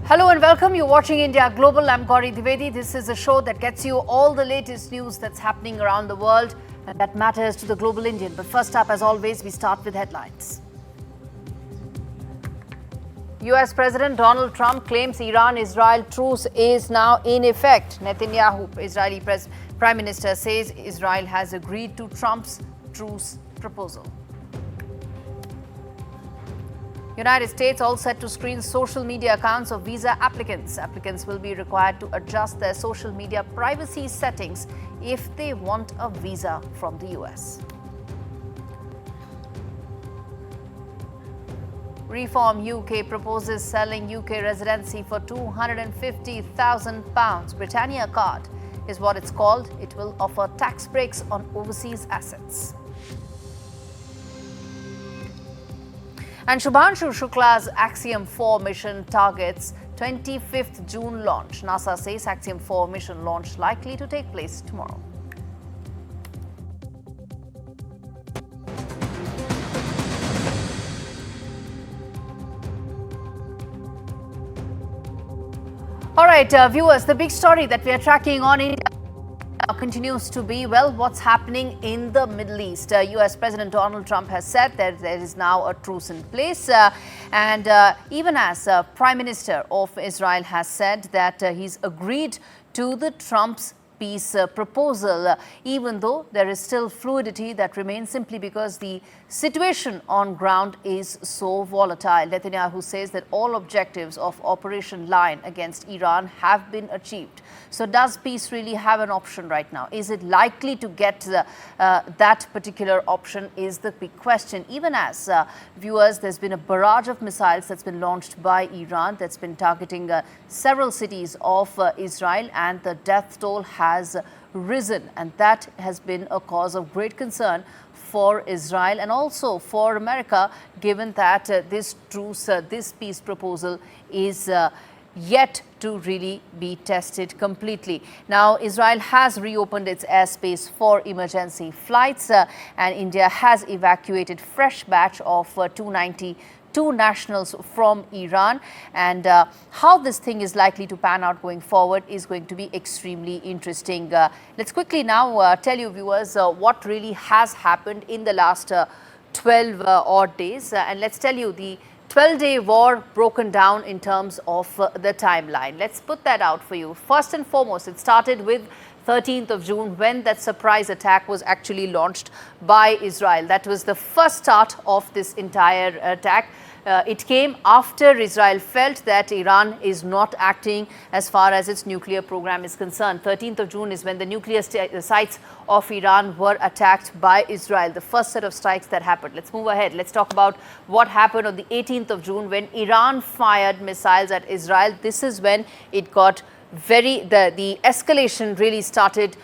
Hello and welcome. You're watching India Global. I'm Gauri Dwivedi. This is a show that gets you all the latest news that's happening around the world and that matters to the global Indian. But first up, as always, we start with headlines. US President Donald Trump claims Iran-Israel truce is now in effect. Netanyahu, Israeli Prime Minister, says Israel has agreed to Trump's truce proposal. United States all set to screen social media accounts of visa applicants. Applicants will be required to adjust their social media privacy settings if they want a visa from the US. Reform UK proposes selling UK residency for £250,000. Britannia card is what it's called. It will offer tax breaks on overseas assets. And Shubhanshu Shukla's Axiom 4 mission targets 25th June launch. NASA says Axiom 4 mission launch likely to take place tomorrow. All right, viewers, the big story that we are tracking on India continues to be, well, what's happening in the Middle East. US President Donald Trump has said that there is now a truce in place. Even as Prime Minister of Israel has said that he's agreed to the Trump's peace proposal, even though there is still fluidity that remains simply because the situation on ground is so volatile. Netanyahu says that all objectives of Operation Lion against Iran have been achieved. So does peace really have an option right now? Is it likely to get that particular option is the big question. Even as viewers, there's been a barrage of missiles that's been launched by Iran that's been targeting several cities of Israel, and the death toll has risen, and that has been a cause of great concern for Israel and also for America, given that this truce, this peace proposal is yet to really be tested completely. Now, Israel has reopened its airspace for emergency flights, and India has evacuated fresh batch of 292 nationals from Iran. And how this thing is likely to pan out going forward is going to be extremely interesting. Let's quickly now tell you, viewers, what really has happened in the last 12 odd days. And let's tell you the 12-day war broken down in terms of the timeline. Let's put that out for you. First and foremost, it started with 13th of June when that surprise attack was actually launched by Israel. That was the first start of this entire attack. It came after Israel felt that Iran is not acting as far as its nuclear program is concerned. 13th of June is when the nuclear sites of Iran were attacked by Israel, the first set of strikes that happened. Let's move ahead. Let's talk about what happened on the 18th of June when Iran fired missiles at Israel. This is when it got the escalation really started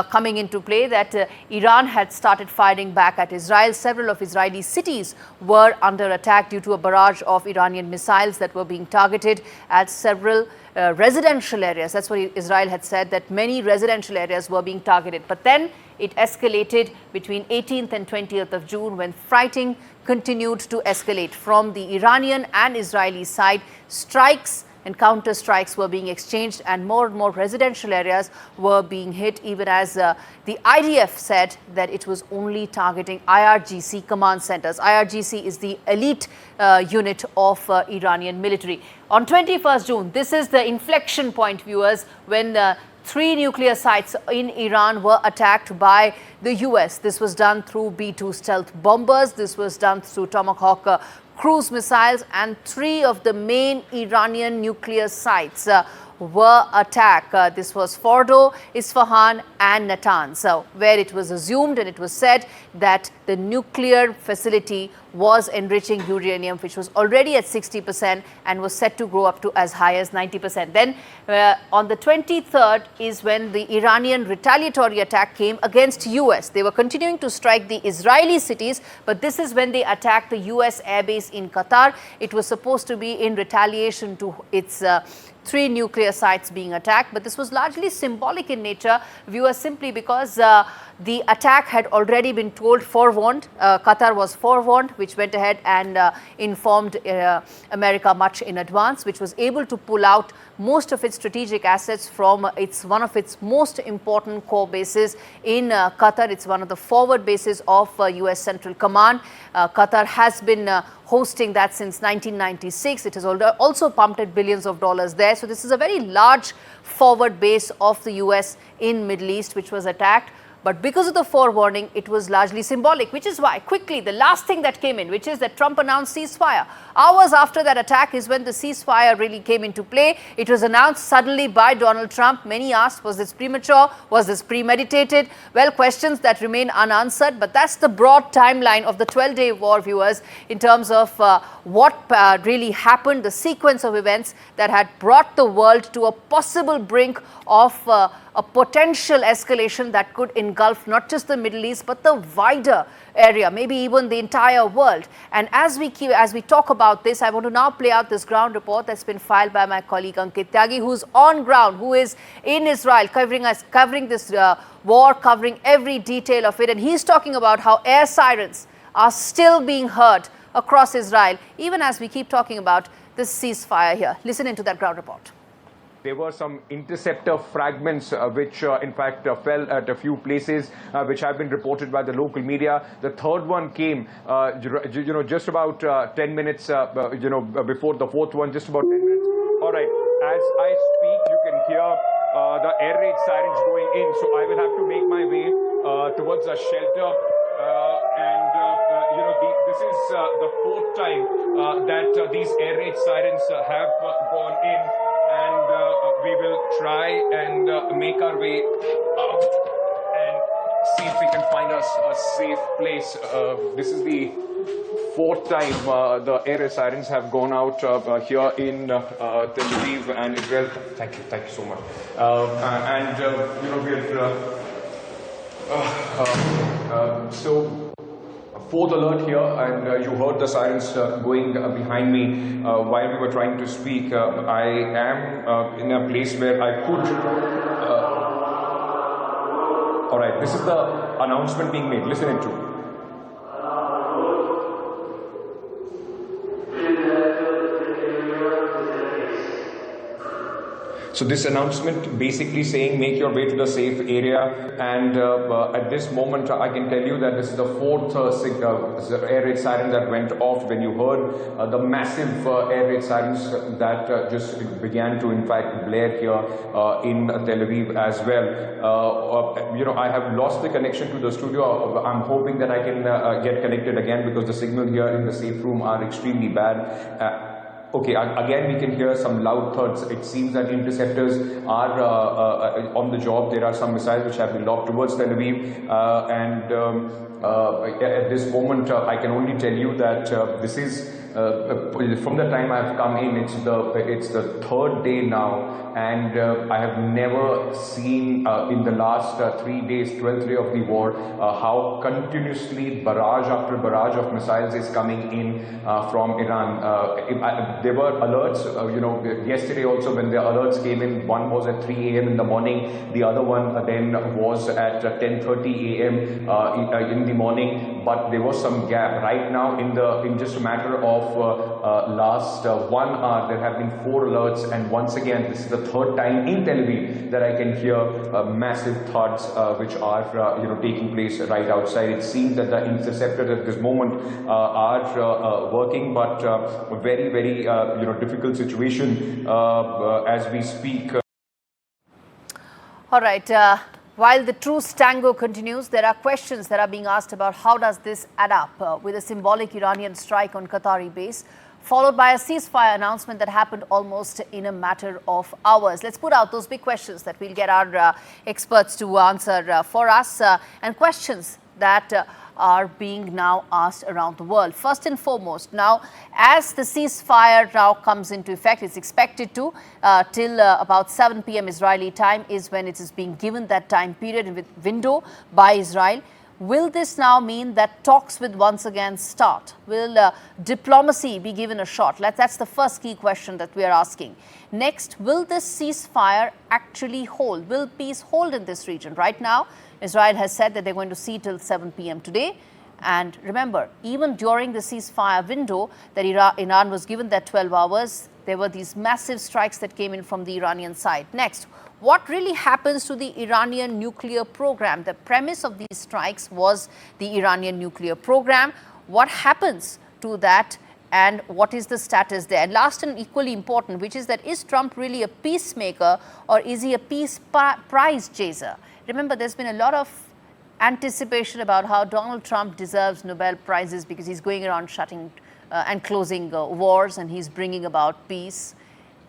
coming into play, that Iran had started firing back at Israel. Several of Israeli cities were under attack due to a barrage of Iranian missiles that were being targeted at several residential areas. That's what Israel had said, that many residential areas were being targeted. But then it escalated between 18th and 20th of June when fighting continued to escalate from the Iranian and Israeli side. Strikes and counter strikes were being exchanged, and more residential areas were being hit, even as the IDF said that it was only targeting IRGC command centers. IRGC is the elite unit of Iranian military. On 21st June, this is the inflection point, viewers, when 3 nuclear sites in Iran were attacked by the US. This was done through B-2 stealth bombers. This was done through Tomahawk cruise missiles, and 3 of the main Iranian nuclear sites were attacked. This was Fordo, Isfahan and Natanz, where it was assumed and it was said that the nuclear facility was enriching uranium, which was already at 60% and was set to grow up to as high as 90%. Then on the 23rd is when the Iranian retaliatory attack came against US. They were continuing to strike the Israeli cities, but this is when they attacked the US airbase in Qatar. It was supposed to be in retaliation to its 3 nuclear sites being attacked, but this was largely symbolic in nature, viewers, simply because The attack had already been forewarned. Qatar was forewarned, which went ahead and informed America much in advance, which was able to pull out most of its strategic assets from one of its most important core bases in Qatar. It's one of the forward bases of US Central Command. Qatar has been hosting that since 1996. It has also pumped billions of dollars there. So this is a very large forward base of the US in Middle East, which was attacked. But because of the forewarning, it was largely symbolic, which is why quickly the last thing that came in, which is that Trump announced ceasefire. Hours after that attack is when the ceasefire really came into play. It was announced suddenly by Donald Trump. Many asked, was this premature? Was this premeditated? Well, questions that remain unanswered. But that's the broad timeline of the 12-day war, viewers, in terms of what really happened, the sequence of events that had brought the world to a possible brink of a potential escalation that could engulf not just the Middle East, but the wider area, maybe even the entire world. And as we talk about this, I want to now play out this ground report that's been filed by my colleague Ankit Tyagi, who's on ground, who is in Israel, covering this war, covering every detail of it. And he's talking about how air sirens are still being heard across Israel, even as we keep talking about this ceasefire here. Listen into that ground report. There were some interceptor fragments which in fact fell at a few places which have been reported by the local media. The third one came just about 10 minutes before the fourth one, just about 10 minutes. All right, as I speak you can hear the air raid sirens going in, so I will have to make my way towards a shelter this is the fourth time that these air raid sirens have gone in, and we will try and make our way out and see if we can find us a safe place. This is the fourth time the air raid sirens have gone out here in Tel Aviv and Israel. Thank you so much. So fourth alert here, and you heard the sirens going behind me while we were trying to speak. I am in a place where I could. All right, this is the announcement being made. Listen into. So this announcement basically saying make your way to the safe area, and at this moment I can tell you that this is the fourth air raid siren that went off when you heard the massive air raid sirens that just began to in fact blare here in Tel Aviv as well. I have lost the connection to the studio. I'm hoping that I can get connected again because the signal here in the safe room are extremely bad. Okay, again we can hear some loud thuds. It seems that interceptors are on the job. There are some missiles which have been lobbed towards Tel Aviv, at this moment I can only tell you that this is from the time I've come in, it's the third day now, and I have never seen in the last 3 days, 12th day of the war, how continuously barrage after barrage of missiles is coming in from Iran. There were alerts, yesterday also when the alerts came in, one was at 3 a.m. in the morning, the other one then was at 10:30 a.m. In the morning, but there was some gap. Right now, in just a matter of last 1 hour, there have been 4 alerts, and once again, this is the third time in Tel Aviv that I can hear massive thuds which are taking place right outside. It seems that the interceptors at this moment are working, but very, very difficult situation as we speak. All right. While the truce tango continues, there are questions that are being asked about how does this add up with a symbolic Iranian strike on Qatari base, followed by a ceasefire announcement that happened almost in a matter of hours. Let's put out those big questions that we'll get our experts to answer for us, and questions that are being now asked around the world. First and foremost, now as the ceasefire now comes into effect, it's expected to till about 7 p.m. Israeli time is when it is being given that time period with window by Israel. Will this now mean that talks will once again start? Will diplomacy be given a shot? That's the first key question that we are asking. Next, will this ceasefire actually hold? Will peace hold in this region? Right now, Israel has said that they're going to see till 7 p.m. today. And remember, even during the ceasefire window that Iran was given that 12 hours, there were these massive strikes that came in from the Iranian side. Next, what really happens to the Iranian nuclear program? The premise of these strikes was the Iranian nuclear program. What happens to that, and what is the status there? And last and equally important, which is that is Trump really a peacemaker, or is he a peace prize chaser? Remember, there's been a lot of anticipation about how Donald Trump deserves Nobel Prizes because he's going around shutting and closing wars, and he's bringing about peace.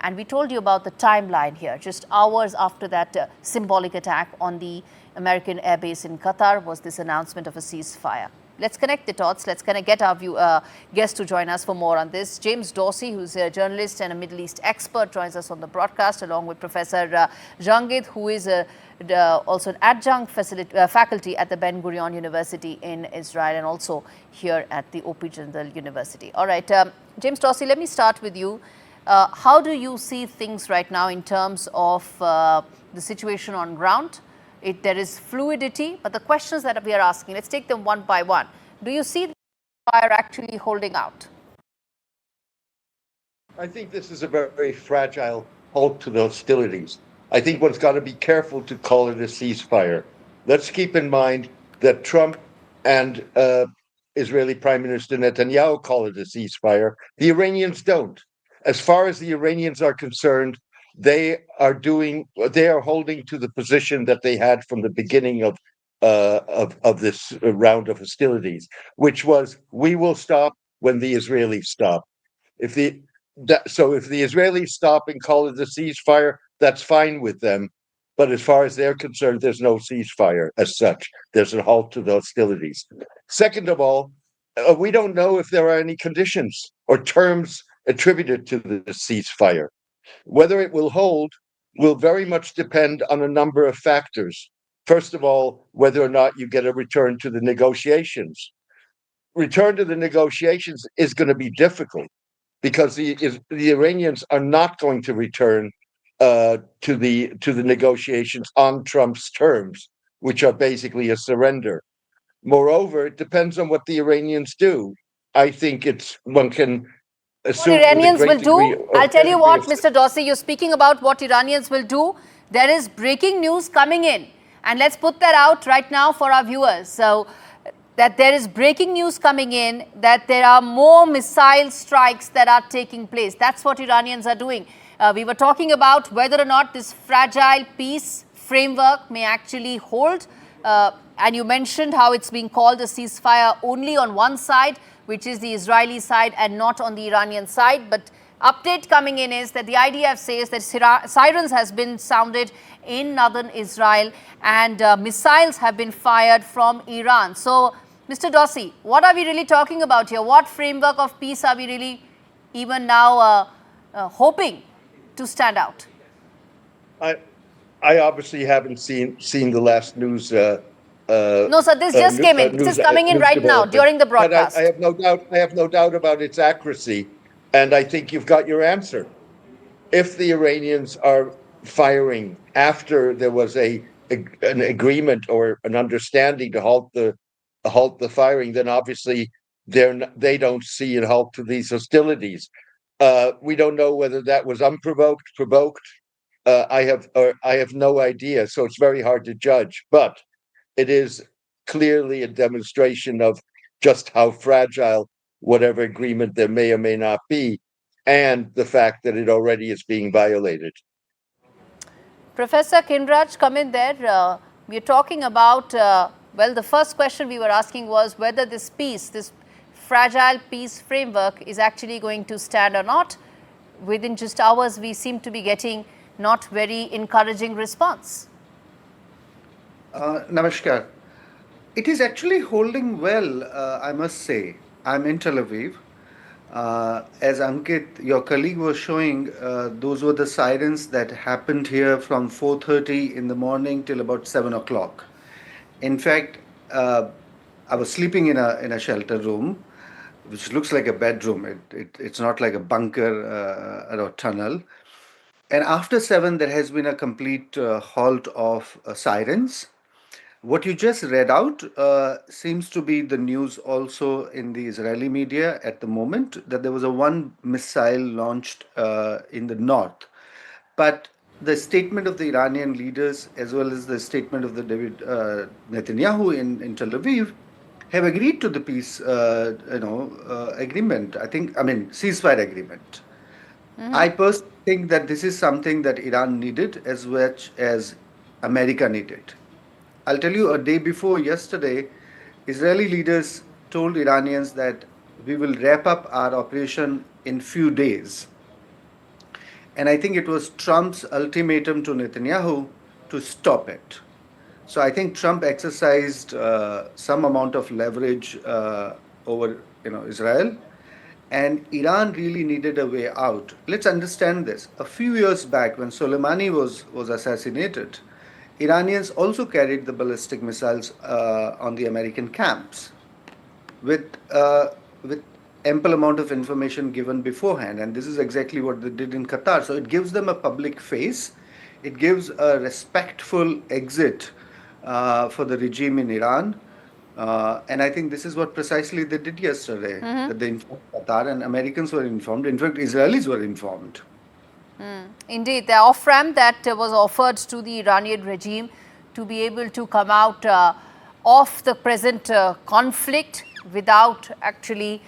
And we told you about the timeline here. Just hours after that symbolic attack on the American airbase in Qatar was this announcement of a ceasefire. Let's connect the dots. Let's kind of get our guest to join us for more on this. James Dorsey, who's a journalist and a Middle East expert, joins us on the broadcast, along with Professor Jangid, who is also an adjunct faculty at the Ben Gurion University in Israel, and also here at the OP Jindal University. All right, James Dorsey, let me start with you. How do you see things right now in terms of the situation on ground? There is fluidity, but the questions that we are asking, let's take them one by one. Do you see the fire actually holding out? I think this is a very, very fragile halt to the hostilities. I think one's got to be careful to call it a ceasefire. Let's keep in mind that Trump and Israeli Prime Minister Netanyahu call it a ceasefire. The Iranians don't. As far as the Iranians are concerned, they are holding to the position that they had from the beginning of this round of hostilities, which was, we will stop when the Israelis stop. If the Israelis stop and call it a ceasefire, that's fine with them. But as far as they're concerned, there's no ceasefire as such. There's a halt to the hostilities. Second of all, we don't know if there are any conditions or terms attributed to the ceasefire. Whether it will hold will very much depend on a number of factors. First of all, whether or not you get a return to the negotiations. Return to the negotiations is going to be difficult because the Iranians are not going to return to the negotiations on Trump's terms, which are basically a surrender. Moreover, it depends on what the Iranians do. I think one can what Iranians will do? I'll tell you what, Mr. Dorsey, you're speaking about what Iranians will do. There is breaking news coming in, and let's put that out right now for our viewers. So, that there is breaking news coming in, that there are more missile strikes that are taking place. That's what Iranians are doing. We were talking about whether or not this fragile peace framework may actually hold. And you mentioned how it's being called a ceasefire only on one side, which is the Israeli side, and not on the Iranian side. But update coming in is that the IDF says that sirens has been sounded in northern Israel, and missiles have been fired from Iran. So, Mr. Dorsey, what are we really talking about here? What framework of peace are we really even now hoping to stand out? I obviously haven't seen the last news. No, sir, this just came in. This is coming in right now during the broadcast. I have no doubt. I have no doubt about its accuracy, and I think you've got your answer. If the Iranians are firing after there was an agreement or an understanding to halt the firing, then obviously they don't see a halt to these hostilities. We don't know whether that was unprovoked, provoked. I have no idea, so it's very hard to judge. But it is clearly a demonstration of just how fragile whatever agreement there may or may not be, and the fact that it already is being violated. Professor Kinraj, come in there. We're talking about, well, the first question we were asking was whether this peace, this fragile peace framework is actually going to stand or not. Within just hours, we seem to be getting not very encouraging response. Namaskar. It is actually holding well, I must say. I'm in Tel Aviv. As Ankit, your colleague, was showing, those were the sirens that happened here from 4:30 in the morning till about 7 o'clock. In fact, I was sleeping in a shelter room, which looks like a bedroom. It's not like a bunker or a tunnel. And after 7, there has been a complete halt of sirens. What you just read out seems to be the news also in the Israeli media at the moment, that there was a one missile launched in the north. But the statement of the Iranian leaders, as well as the statement of the David Netanyahu in Tel Aviv, have agreed to the peace, agreement. I mean, ceasefire agreement. I personally think that this is something that Iran needed as much as America needed. I'll tell you, a day before yesterday, Israeli leaders told Iranians that we will wrap up our operation in few days. And I think it was Trump's ultimatum to Netanyahu to stop it. So I think Trump exercised some amount of leverage over Israel, and Iran really needed a way out. Let's understand this. A few years back, when Soleimani was assassinated, Iranians also carried the ballistic missiles on the American camps with ample amount of information given beforehand, and this is exactly what they did in Qatar. So it gives them a public face, it gives a respectful exit for the regime in Iran, and I think this is what precisely they did yesterday. That they informed Qatar, and Americans were informed. In fact, Israelis were informed. Indeed, the off-ramp that was offered to the Iranian regime to be able to come out of the present conflict without actually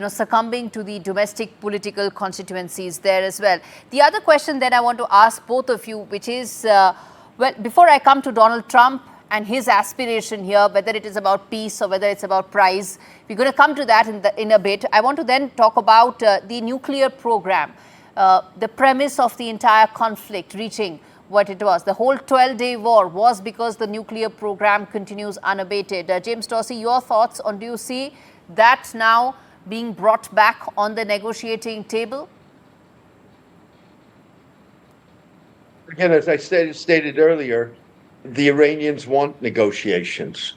succumbing to the domestic political constituencies there as well. The other question that I want to ask both of you, which is, well, before I come to Donald Trump and his aspiration here, whether it is about peace or whether it's about price, we're going to come to that in a bit. I want to then talk about the nuclear program, the premise of the entire conflict reaching what it was. The whole 12-day war was because the nuclear program continues unabated. James Dorsey, your thoughts on, do you see that now being brought back on the negotiating table? Again, as I stated earlier, the Iranians want negotiations.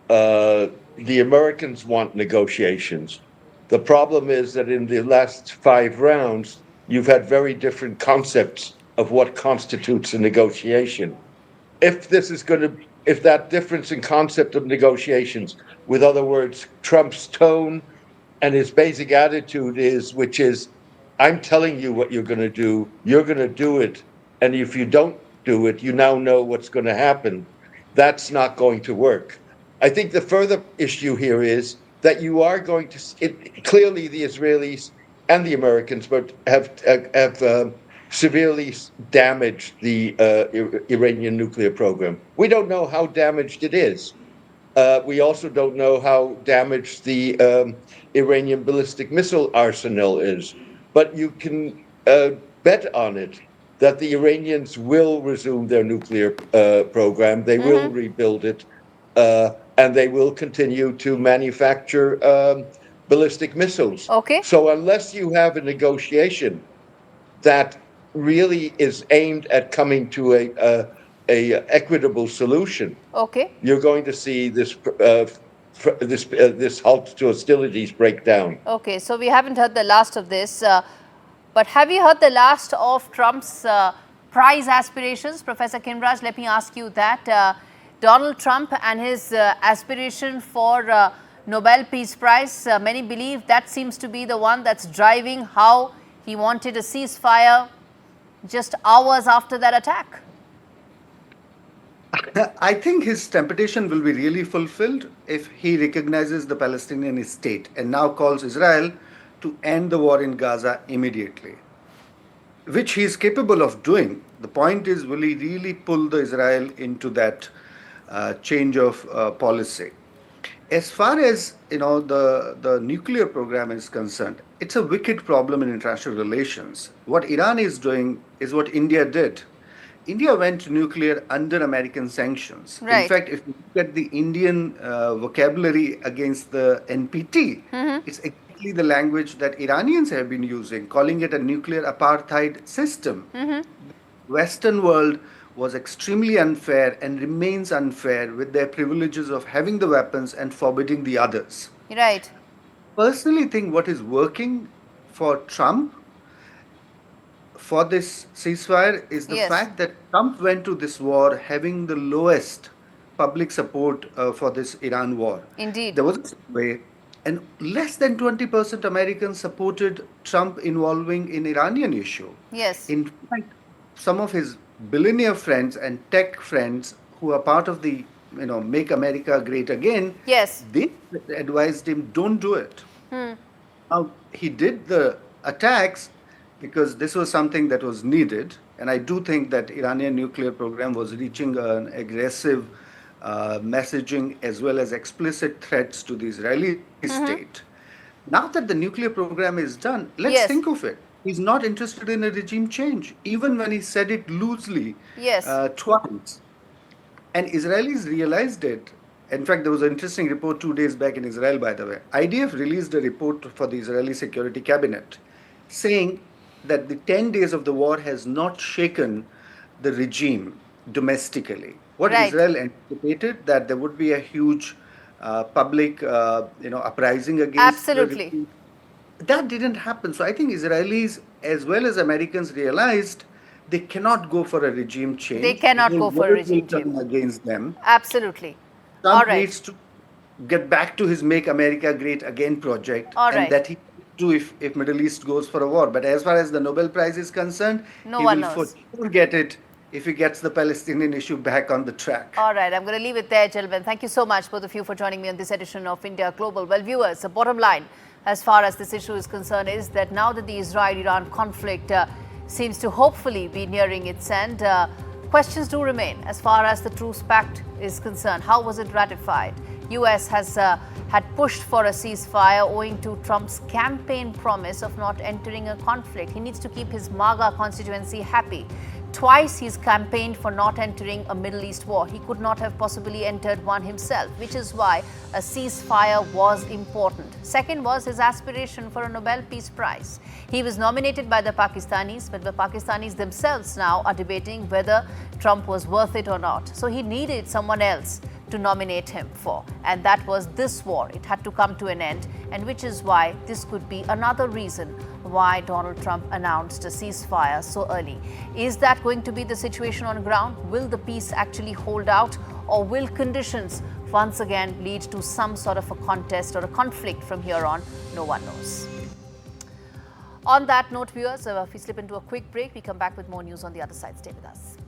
The Americans want negotiations. The problem is that in the last 5 rounds, you've had very different concepts of what constitutes a negotiation. If that difference in concept of negotiations, with other words, Trump's tone and his basic attitude which is, I'm telling you what you're going to do, you're going to do it, and if you don't do it, you now know what's going to happen. That's not going to work. I think the further issue here is that you are going to, clearly the Israelis and the Americans have severely damaged the Iranian nuclear program. We don't know how damaged it is. We also don't know how damaged the Iranian ballistic missile arsenal is. But you can bet on it that the Iranians will resume their nuclear program. They will rebuild it, and they will continue to manufacture ballistic missiles. Okay. So unless you have a negotiation that really is aimed at coming to a equitable solution, okay, you're going to see this halt to hostilities break down. Okay, so we haven't heard the last of this, but have you heard the last of Trump's prize aspirations? Professor Kinraj, let me ask you that. Donald Trump and his aspiration for Nobel Peace Prize, many believe that seems to be the one that's driving how he wanted a ceasefire just hours after that attack. I think his temptation will be really fulfilled if he recognizes the Palestinian state and now calls Israel to end the war in Gaza immediately, which he is capable of doing. The point is, will he really pull the Israel into that change of policy? As far as the nuclear program is concerned, it's a wicked problem in international relations. What Iran is doing is what India did. India went nuclear under American sanctions. Right. In fact, if you look at the Indian vocabulary against the NPT, it's exactly the language that Iranians have been using, calling it a nuclear apartheid system. The Western world was extremely unfair and remains unfair with their privileges of having the weapons and forbidding the others. Right. Personally, think what is working for Trump for this ceasefire is the Yes. fact that Trump went to this war having the lowest public support for this Iran war. Indeed. There was a survey, and less than 20% Americans supported Trump involving in Iranian issue. Yes. In fact, some of his billionaire friends and tech friends who are part of the, Make America Great Again, Yes. they advised him, don't do it. Now, he did the attacks because this was something that was needed. And I do think that Iranian nuclear program was reaching an aggressive messaging as well as explicit threats to the Israeli state. Now that the nuclear program is done, let's Yes. think of it. He's not interested in a regime change, even when he said it loosely Yes. twice. And Israelis realized it. In fact, there was an interesting report 2 days back in Israel, by the way. IDF released a report for the Israeli Security Cabinet saying that the 10 days of the war has not shaken the regime domestically. What Right. Israel anticipated, that there would be a huge public uprising against Absolutely. the regime. That didn't happen. So I think Israelis as well as Americans realized they cannot go for a regime change. They cannot The go for a world will regime turn change. against them. Absolutely. All Trump right. needs to get back to his Make America Great Again project, All and right. that he do if Middle East goes for a war. But as far as the Nobel Prize is concerned, No he one will for knows. sure get it if he gets the Palestinian issue back on the track. All right, I'm going to leave it there, gentlemen. Thank you so much, both of you, for joining me on this edition of India Global. Well, viewers, the bottom line, as far as this issue is concerned, is that now that the Israel-Iran conflict seems to hopefully be nearing its end, questions do remain as far as the Truce Pact is concerned. How was it ratified? US has had pushed for a ceasefire owing to Trump's campaign promise of not entering a conflict. He needs to keep his MAGA constituency happy. Twice he's campaigned for not entering a Middle East war. He could not have possibly entered one himself, which is why a ceasefire was important. Second was his aspiration for a Nobel Peace Prize. He was nominated by the Pakistanis, but the Pakistanis themselves now are debating whether Trump was worth it or not. So he needed someone else to nominate him for, and that was this war. It had to come to an end, and which is why this could be another reason why Donald Trump announced a ceasefire so early. Is that going to be the situation on ground? Will the peace actually hold out, or will conditions once again lead to some sort of a contest or a conflict from here on? No one knows. On that note, viewers, if we slip into a quick break, we come back with more news on the other side. Stay with us.